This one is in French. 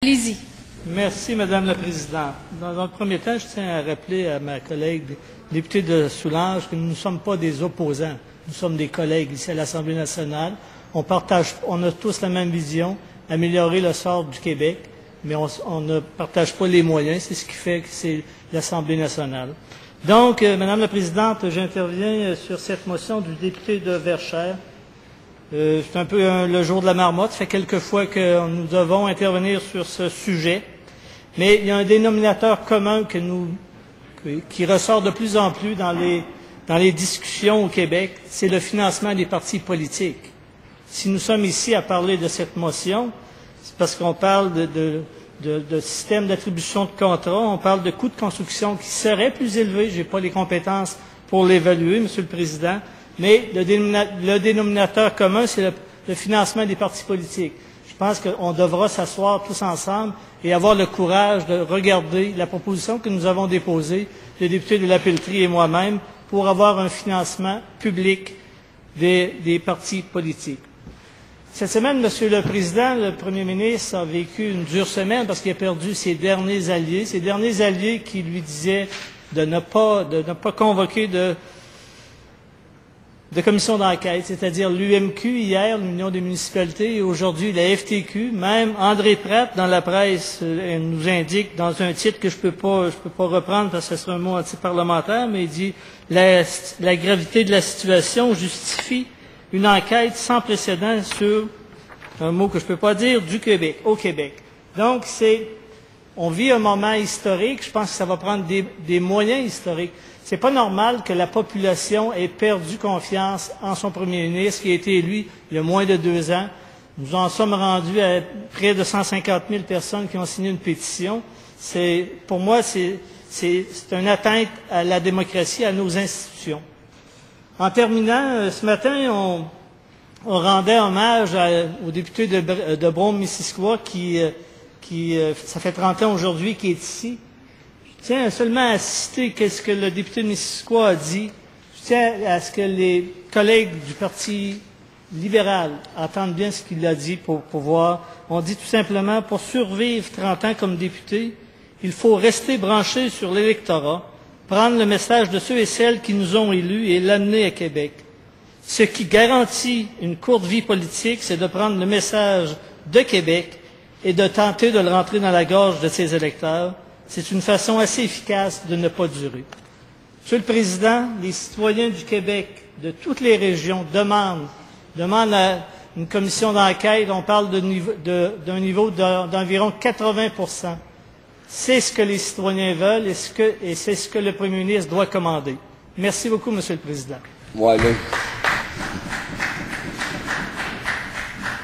Allez-y. Merci, Madame la Présidente. Dans un premier temps, je tiens à rappeler à ma collègue députée de Soulanges que nous ne sommes pas des opposants. Nous sommes des collègues ici à l'Assemblée nationale. On a tous la même vision, améliorer le sort du Québec, mais on ne partage pas les moyens. C'est ce qui fait que c'est l'Assemblée nationale. Donc, Madame la Présidente, j'interviens sur cette motion du député de Verchères. C'est un peu le jour de la marmotte. Ça fait quelques fois que nous devons intervenir sur ce sujet. Mais il y a un dénominateur commun qui ressort de plus en plus dans les discussions au Québec, c'est le financement des partis politiques. Si nous sommes ici à parler de cette motion, c'est parce qu'on parle de système d'attribution de contrats, on parle de coûts de construction qui seraient plus élevés. Je n'ai pas les compétences pour l'évaluer, Monsieur le Président. Mais le dénominateur commun, c'est le financement des partis politiques. Je pense qu'on devra s'asseoir tous ensemble et avoir le courage de regarder la proposition que nous avons déposée, le député de la Pelletrie et moi-même, pour avoir un financement public des partis politiques. Cette semaine, Monsieur le Président, le Premier ministre a vécu une dure semaine parce qu'il a perdu ses derniers alliés qui lui disaient de ne pas convoquer de commission d'enquête, c'est-à-dire l'UMQ hier, l'Union des municipalités, et aujourd'hui la FTQ. Même André Pratt, dans la presse, nous indique dans un titre que je peux pas reprendre parce que ce serait un mot anti-parlementaire, mais il dit la gravité de la situation justifie une enquête sans précédent sur un mot que je peux pas dire au Québec. Donc on vit un moment historique. Je pense que ça va prendre des moyens historiques. C'est pas normal que la population ait perdu confiance en son premier ministre qui a été élu il y a moins de 2 ans. Nous en sommes rendus à près de 150 000 personnes qui ont signé une pétition. Pour moi, c'est une atteinte à la démocratie, à nos institutions. En terminant, ce matin, on rendait hommage au député de Brome-Missisquoi qui ça fait 30 ans aujourd'hui, qui est ici. Je tiens seulement à citer ce que le député de Missisquoi a dit. Je tiens à ce que les collègues du Parti libéral entendent bien ce qu'il a dit pour voir. On dit tout simplement, pour survivre 30 ans comme député, il faut rester branché sur l'électorat, prendre le message de ceux et celles qui nous ont élus et l'amener à Québec. Ce qui garantit une courte vie politique, c'est de prendre le message de Québec et de tenter de le rentrer dans la gorge de ses électeurs. C'est une façon assez efficace de ne pas durer. Monsieur le Président, les citoyens du Québec, de toutes les régions, demandent une commission d'enquête. On parle d'un niveau d'environ 80%. C'est ce que les citoyens veulent et c'est ce que le Premier ministre doit commander. Merci beaucoup, Monsieur le Président. Voilà.